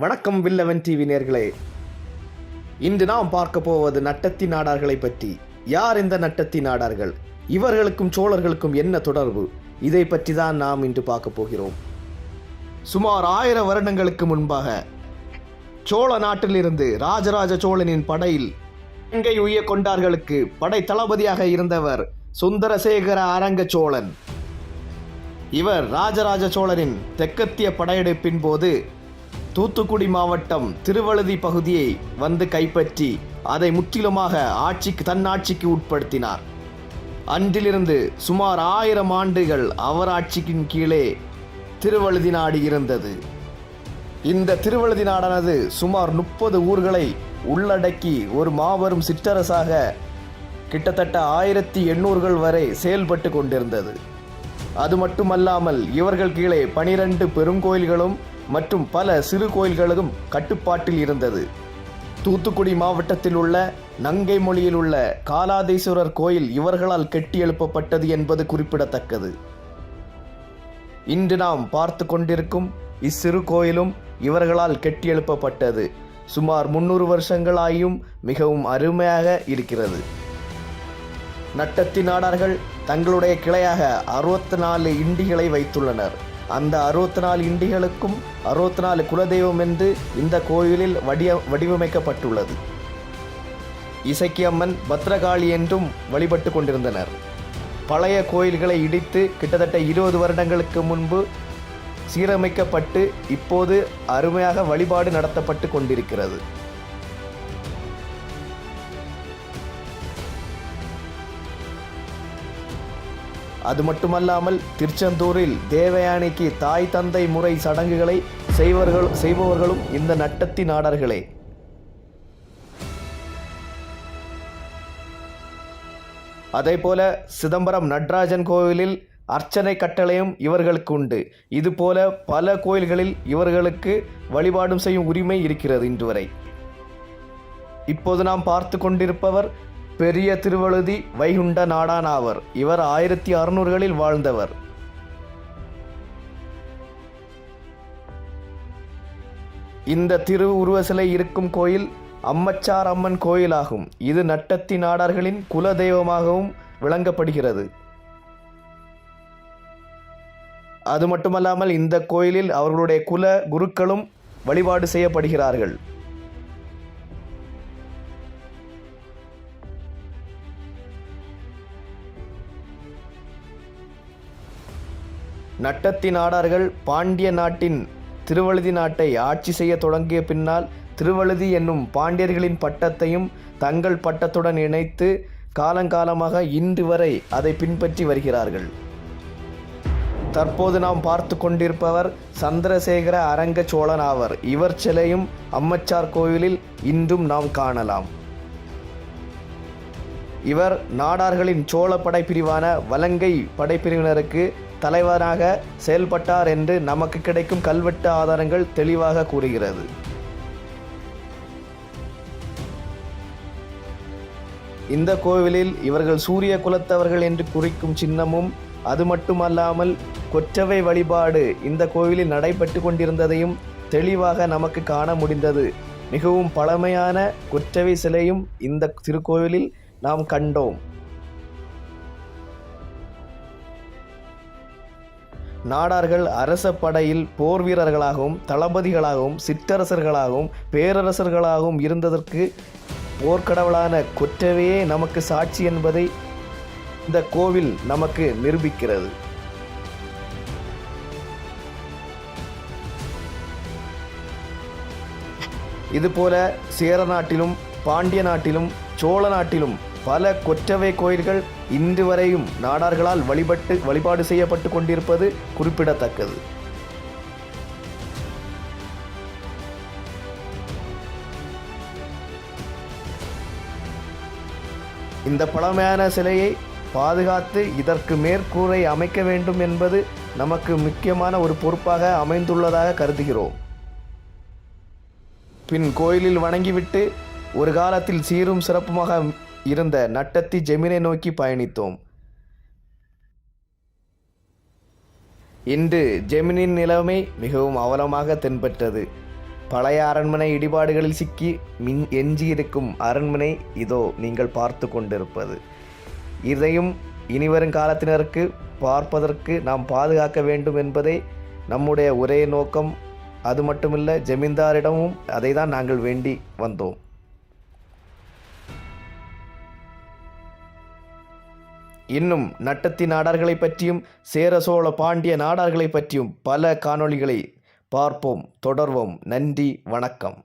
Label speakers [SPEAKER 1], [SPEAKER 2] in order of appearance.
[SPEAKER 1] வணக்கம் வில்லவன் டிவி நேர்களே. இன்று நாம் பார்க்க போவது நட்டத்தி நாடார்களை பற்றி. யார் இந்த நட்டத்தி நாடார்கள்? இவர்களுக்கும் சோழர்களுக்கும் என்ன தொடர்பு? இதை பற்றி தான் நாம் இன்று பார்க்க போகிறோம். சுமார் 1000 வருடங்களுக்கு முன்பாக சோழ நாட்டிலிருந்து ராஜராஜ சோழனின் படையில் இலங்கை உய்ய கொண்டார்களுக்கு படை தளபதியாக இருந்தவர் சுந்தரசேகர அரங்க சோழன். இவர் ராஜராஜ சோழனின் தெற்கத்திய படையெடுப்பின் போது தூத்துக்குடி மாவட்டம் திருவழுதி பகுதியை வந்து கைப்பற்றி அதை முற்றிலுமாக தன்னாட்சிக்கு உட்படுத்தினார். அன்றிலிருந்து சுமார் 1000 ஆண்டுகள் அவர் ஆட்சியின் கீழே திருவழுதி நாடு இருந்தது. இந்த திருவழுதி நாடானது சுமார் 30 ஊர்களை உள்ளடக்கி ஒரு மாபெரும் சிற்றரசாக கிட்டத்தட்ட 1800 வரை செயல்பட்டு கொண்டிருந்தது. அது மட்டுமல்லாமல் இவர்கள் கீழே 12 பெருங்கோயில்களும் மற்றும் பல சிறு கோயில்களும் கட்டுப்பாட்டில் இருந்தது. தூத்துக்குடி மாவட்டத்தில் உள்ள நங்கை மொழியில் உள்ள காலாதீஸ்வரர் கோயில் இவர்களால் கட்டி எழுப்பப்பட்டது என்பது குறிப்பிடத்தக்கது. இன்று நாம் பார்த்து கொண்டிருக்கும் இச்சிறு கோயிலும் இவர்களால் கட்டி எழுப்பப்பட்டது. சுமார் 300 வருஷங்களாயும் மிகவும் அருமையாக இருக்கிறது. நட்டத்தி நாடார்கள் தங்களுடைய கிளையாக 64 இண்டிகளை வைத்துள்ளனர். அந்த 64 இண்டிகளுக்கும் 64 குலதெய்வம் என்று இந்த கோயிலில் வடிவமைக்கப்பட்டுள்ளது. இசக்கி அம்மன், பத்ரகாளி என்றும் வழிபட்டு கொண்டிருந்தனர். பழைய கோயில்களை இடித்து கிட்டத்தட்ட 20 வருடங்களுக்கு முன்பு சீரமைக்கப்பட்டு இப்போது அருமையாக வழிபாடு நடத்தப்பட்டு கொண்டிருக்கிறது. அது மட்டுமல்லாமல் திருச்செந்தூரில் தேவயானைக்கு தாய் தந்தை முறை சடங்குகளை செய்பவர்களும் இந்த நட்டத்தி நாடார்களே. அதேபோல சிதம்பரம் நடராஜன் கோவிலில் அர்ச்சனை கட்டளையும் இவர்களுக்கு உண்டு. இதுபோல பல கோயில்களில் இவர்களுக்கு வழிபாடும் செய்யும் உரிமை இருக்கிறது இன்று வரை. இப்போது நாம் பார்த்து கொண்டிருப்பவர் பெரிய திருவழுதி வைகுண்ட நாடான் ஆவர். இவர் 1600களில் வாழ்ந்தவர். இந்த திரு உருவ சிலை இருக்கும் கோயில் அம்மச்சார் அம்மன் கோயிலாகும். இது நட்டத்தி நாடார்களின் குல தெய்வமாகவும் விளங்கப்படுகிறது. அது மட்டுமல்லாமல் இந்த கோயிலில் அவர்களுடைய குல குருக்களும் வழிபாடு செய்யப்படுகிறார்கள். நட்டத்தி நாடார்கள் பாண்டிய நாட்டின் திருவழுதி நாட்டை ஆட்சி செய்ய தொடங்கிய பின்னால் திருவழுதி என்னும் பாண்டியர்களின் பட்டத்தையும் தங்கள் பட்டத்துடன் இணைத்து காலங்காலமாக இன்று வரை அதை பின்பற்றி வருகிறார்கள். தற்போது நாம் பார்த்து கொண்டிருப்பவர் சந்திரசேகர அரங்க சோழன் ஆவர். இவர் சிலையும் அம்மச்சார் கோவிலில் இன்றும் நாம் காணலாம். இவர் நாடார்களின் சோழ படைப்பிரிவான வலங்கை படைப்பிரிவினருக்கு தலைவராக செயல்பட்டார் என்று நமக்கு கிடைக்கும் கல்வெட்டு ஆதாரங்கள் தெளிவாக கூறுகிறது. இந்த கோவிலில் இவர்கள் சூரிய குலத்தவர்கள் என்று குறிக்கும் சின்னமும், அது மட்டுமல்லாமல் கொற்றவை வழிபாடு இந்த கோவிலில் நடைபெற்று கொண்டிருந்ததையும் தெளிவாக நமக்கு காண முடிந்தது. மிகவும் பழமையான கொற்றவை சிலையும் இந்த திருக்கோவிலில் நாம் கண்டோம். நாடார்கள் அரச படையில் போர் வீரர்களாகவும் தளபதிகளாகவும் சிற்றரசர்களாகவும் பேரரசர்களாகவும் இருந்ததற்கு போர்க்கடவுளான கொற்றவையே நமக்கு சாட்சி என்பதை இந்த கோவில் நமக்கு நிரூபிக்கிறது. இதுபோல சேர நாட்டிலும் பாண்டிய நாட்டிலும் சோழ நாட்டிலும் பல கொற்றவை கோயில்கள் இன்று வரையும் நாடார்களால் வழிபாடு செய்யப்பட்டு கொண்டிருப்பது குறிப்பிடத்தக்கது. இந்த பழமையான சிலையை பாதுகாத்து இதற்கு மேற்கூரை அமைக்க வேண்டும் என்பது நமக்கு முக்கியமான ஒரு பொறுப்பாக அமைந்துள்ளதாக கருதுகிறோம். பின் கோயிலில் வணங்கிவிட்டு ஒரு காலத்தில் சீரும் சிறப்புமாக இருந்த நட்டத்தி ஜெமினை நோக்கி பயணித்தோம். இன்று ஜெமினின் நிலைமை மிகவும் அவலமாக தென்பட்டது. பழைய அரண்மனை இடிபாடுகளில் சிக்கி எஞ்சியிருக்கும் அரண்மனை இதோ நீங்கள் பார்த்து கொண்டிருப்பது. இதையும் இனிவரும் காலத்தினருக்கு பார்ப்பதற்கு நாம் பாதுகாக்க வேண்டும் என்பதே நம்முடைய ஒரே நோக்கம். அது மட்டுமில்ல, ஜமீன்தாரிடமும் அதை தான் நாங்கள் வேண்டி வந்தோம். இன்னும் நட்டத்தி நாடார்களை பற்றியும் சேர சோழ பாண்டிய நாடார்களை பற்றியும் பல காணொளிகளை பார்ப்போம், தொடர்வோம். நன்றி, வணக்கம்.